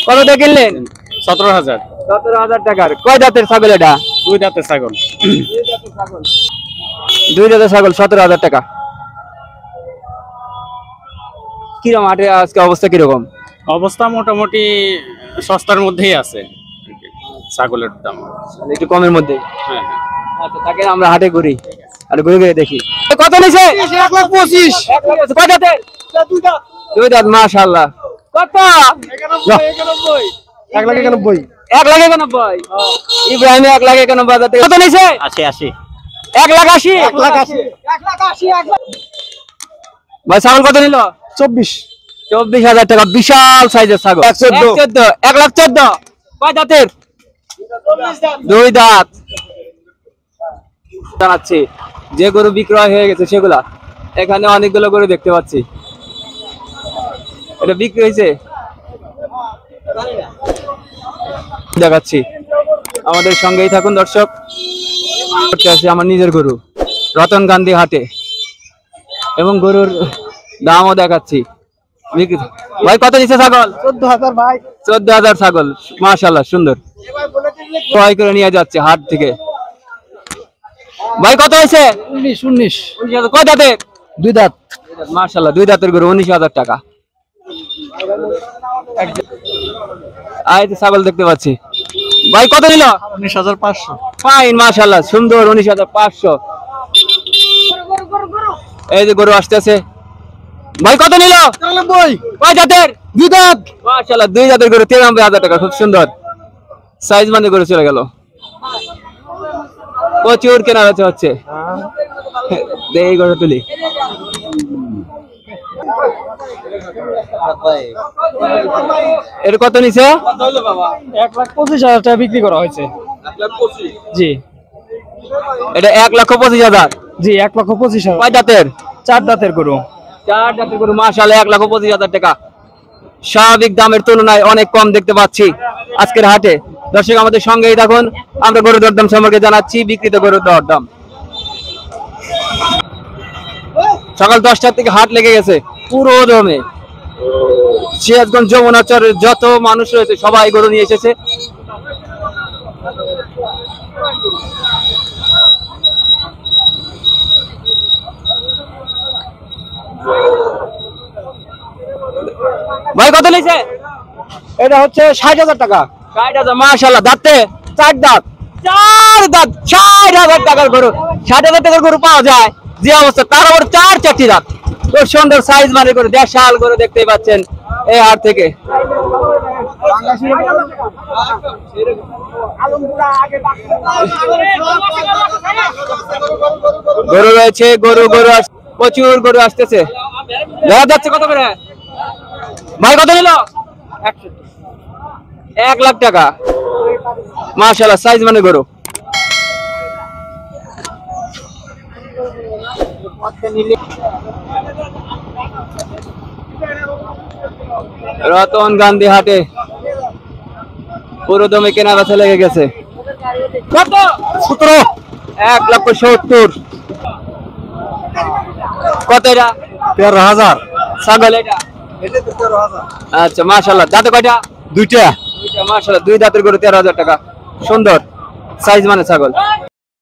কত টাকা কিনলেন? 17,000। 17,000 টাকার। কয় দাঁতের ছাগল এটা? দুই দাঁতের ছাগল। দুই দাঁতের ছাগল 17,000 টাকা। কিরকম হাটে আজকে অবস্থা কিরকম? অবস্থা মোটামুটি সস্তার মধ্যেই আছে ছাগলের দাম, একটু কমের মধ্যে। হ্যাঁ হ্যাঁ। আচ্ছা তাকে আমরা হাটে ঘুরি আর ঘুরে ঘুরে দেখি। কত নিছে? 1,25,000। কয় দাঁতের? দুই দাঁত। মাশাআল্লাহ। কত? 1,91,000। 1,91,000। ইব্রাহিম 1,91,000 টাকা। কত নিছে? 80। 1,80,000। 1,80,000। ভাই ছাগল কত নিল? 24,000 টাকা। বিশাল সাইজের ছাগল। 1,14,000। কয় দাঁতের? দুই দাঁত। জানাচ্ছি যে গরু বিক্রয় হয়ে গেছে সেগুলা এখানে অনেকগুলো গরু দেখতে পাচ্ছি। এটা বিক্রি হয়েছে দেখাচ্ছি, আমাদের সঙ্গেই থাকুন দর্শক। আমার নিজের গরু রতন গান্ধী হাটে এবং গরুর দামও দেখাচ্ছি। ভাই কত নিচ্ছে ছাগল? 14,000 ভাই। 14,000 ছাগল। মাশাআল্লাহ সুন্দর। ক্রয় করে নিয়ে যাচ্ছে হাট থেকে। ভাই কত হয়েছে? 19। কয় দাঁতের? দুই দাঁত। মাশাআল্লাহ দুই দাঁতের গরু 19,000 টাকা। ছাগল দেখতে পাচ্ছি। ভাই কত নিল? 19,500। ফাইন মাশাআল্লাহ সুন্দর। 19,500। এই যে গরু আসতেছে। ভাই কত নিল? 93। কয় দাঁতের? দুই দাঁত। মাশাআল্লাহ দুই দাঁতের গরু 93,000 টাকা। খুব সুন্দর সাইজ মানে গরু চলে গেল। প্রচুর কেনা বেচা হচ্ছে। এই গরু তুলি। এর কত নিছে? 1,25,000 টাকা বিক্রি করা হয়েছে। জি এটা 1,25,000। জি 1,25,000। কয় দাঁতের? 4 দাঁতের গরু। 4 দাঁতের গরু মাশাআল্লাহ 1,25,000 টাকা। স্বাভাবিক দামের তুলনায় অনেক কম দেখতে পাচ্ছি আজকের হাটে। দর্শক আমাদের সঙ্গেই থাকুন, আমরা গরুর দরদাম সম্পর্কে জানাচ্ছি, বিক্রিত গরুর দরদাম। সকাল 10টার থেকে হাট লেগে গেছে পুরো দমে। সিরাজগঞ্জ যমুনাচরের যত মানুষ রয়েছে সবাই গরু নিয়ে এসেছে। ভাই কত নিছে? এটা হচ্ছে 60,000 টাকা। 60,000। মাশাআল্লাহ দাঁতে 4 দাঁত। 4 দাঁত 60,000 টাকার গরু। 60,000 টাকার গরু পাওয়া যায় যে অবস্থা, তার আবার 4 দাঁত। খুব সুন্দর সাইজ মানে করে দেশাল গরু দেখতেই পাচ্ছেন এই হাট থেকে। গরু রয়েছে, গরু প্রচুর গরু আসতেছে। দেখা যাচ্ছে কত করে? ভাই কত নিল? 1,00,000 টাকা। মাশাআল্লাহ সাইজ মানে গরু। রতন গান্ধী হাটে পুরো দমে কেনা বেচা লেগে গেছে। কত? 17। 1,70,000। কত এটা? 13,000। ছাগল এটা? আচ্ছা মাশাআল্লাহ দাঁতে কয়টা? দুইটা। মাশাআল্লাহ দুই দাঁতের গরু 13,000 টাকা। সুন্দর সাইজ মানে ছাগল।